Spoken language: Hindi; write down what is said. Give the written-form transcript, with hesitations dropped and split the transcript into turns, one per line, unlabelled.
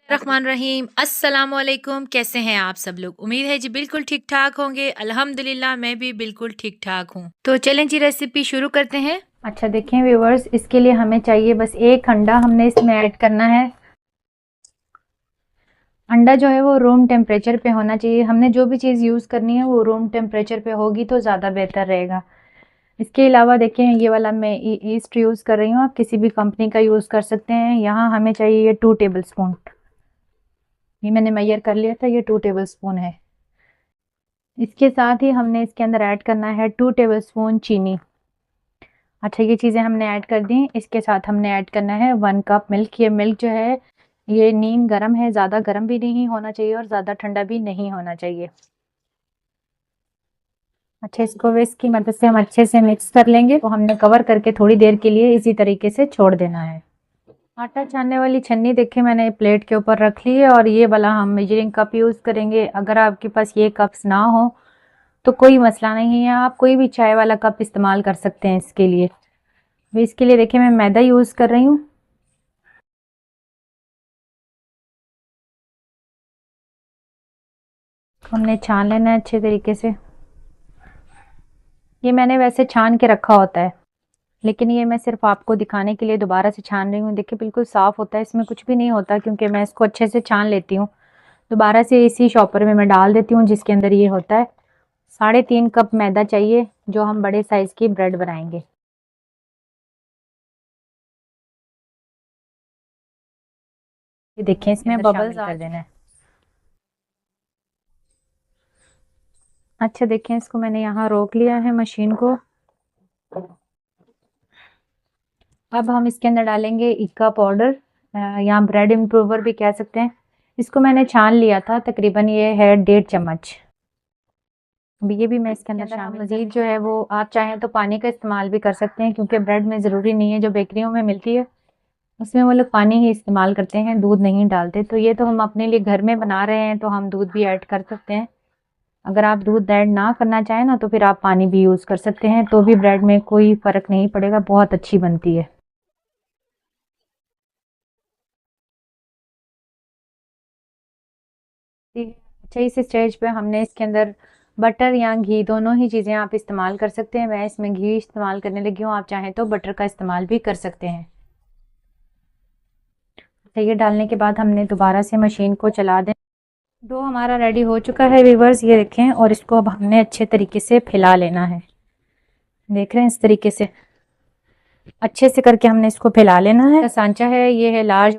रहमान रहीम अस्सलाम वालेकुम। कैसे हैं आप सब लोग? उम्मीद है जी बिल्कुल ठीक ठाक होंगे। अल्हम्दुलिल्लाह मैं भी बिल्कुल ठीक ठाक हूँ। तो चलें जी रेसिपी शुरू करते हैं।
अच्छा देखें व्यूवर्स, इसके लिए हमें चाहिए बस एक अंडा हमने इसमें ऐड करना है। अंडा जो है वो रूम टेम्परेचर पे होना चाहिए। हमने जो भी चीज़ यूज़ करनी है वो रूम टेम्परेचर पे होगी तो ज़्यादा बेहतर रहेगा। इसके अलावा देखें ये वाला मैं ईस्ट यूज़ कर रही हूँ, आप किसी भी कंपनी का यूज़ कर सकते हैं। यहाँ हमें चाहिए ये 2 टेबल स्पून। ये मैंने मेजर कर लिया था, ये 2 टेबल स्पून है। इसके साथ ही हमने इसके अंदर ऐड करना है 2 टेबल स्पून चीनी। अच्छा ये चीज़ें हमने ऐड कर दी। इसके साथ हमने ऐड करना है 1 कप मिल्क। ये मिल्क जो है ये नीम गर्म है, ज़्यादा गर्म भी नहीं होना चाहिए और ज़्यादा ठंडा भी नहीं होना चाहिए। अच्छा इसको विस्क की मदद से हम अच्छे से मिक्स कर लेंगे। तो हमने कवर करके थोड़ी देर के लिए इसी तरीके से छोड़ देना है। आटा छानने वाली छन्नी देखिए मैंने प्लेट के ऊपर रख ली है और ये वाला हम मेजरिंग कप यूज़ करेंगे। अगर आपके पास ये कप्स ना हो तो कोई मसला नहीं है, आप कोई भी चाय वाला कप इस्तेमाल कर सकते हैं इसके लिए। इसके लिए देखिए मैं मैदा यूज़ कर रही हूँ। हमने छान लेना है अच्छे तरीके से। ये मैंने वैसे छान के रखा होता है, लेकिन ये मैं सिर्फ आपको दिखाने के लिए दोबारा से छान रही हूँ। देखिए बिल्कुल साफ़ होता है, इसमें कुछ भी नहीं होता क्योंकि मैं इसको अच्छे से छान लेती हूँ। दोबारा से इसी शॉपर में मैं डाल देती हूँ जिसके अंदर ये होता है। 3.5 कप मैदा चाहिए जो हम बड़े साइज़ की ब्रेड बनाएंगे। ये देखें इसमें बबल्स कर देना है। अच्छा देखें इसको मैंने यहाँ रोक लिया है मशीन को। अब हम इसके अंदर डालेंगे इक्का पाउडर, या ब्रेड इम्प्रूवर भी कह सकते हैं। इसको मैंने छान लिया था, तकरीबन ये है 1.5 चम्मच। अब ये भी मैं इसके अंदर शामिल। मज़ीद जो है वो आप चाहें तो पानी का इस्तेमाल भी कर सकते हैं क्योंकि ब्रेड में ज़रूरी नहीं है, जो बेकरियों में मिलती है उसमें वो लोग पानी ही इस्तेमाल करते हैं, दूध नहीं डालते। तो ये तो हम अपने लिए घर में बना रहे हैं तो हम दूध भी ऐड कर सकते हैं। अगर आप दूध ऐड ना करना चाहें ना तो फिर आप पानी भी यूज़ कर सकते हैं, तो भी ब्रेड में कोई फ़र्क नहीं पड़ेगा, बहुत अच्छी बनती है। अच्छा इस स्टेज पे हमने इसके अंदर बटर या घी दोनों ही चीज़ें आप इस्तेमाल कर सकते हैं। मैं इसमें घी इस्तेमाल करने लगी हूँ, आप चाहें तो बटर का इस्तेमाल भी कर सकते हैं। तो ये डालने के बाद हमने दोबारा से मशीन को चला दें। डो हमारा रेडी हो चुका है व्यूवर्स, ये देखें। और इसको अब हमने अच्छे तरीके से फैला लेना है। देख रहे हैं इस तरीके से अच्छे से करके हमने इसको फैला लेना है। सांचा है ये है लार्ज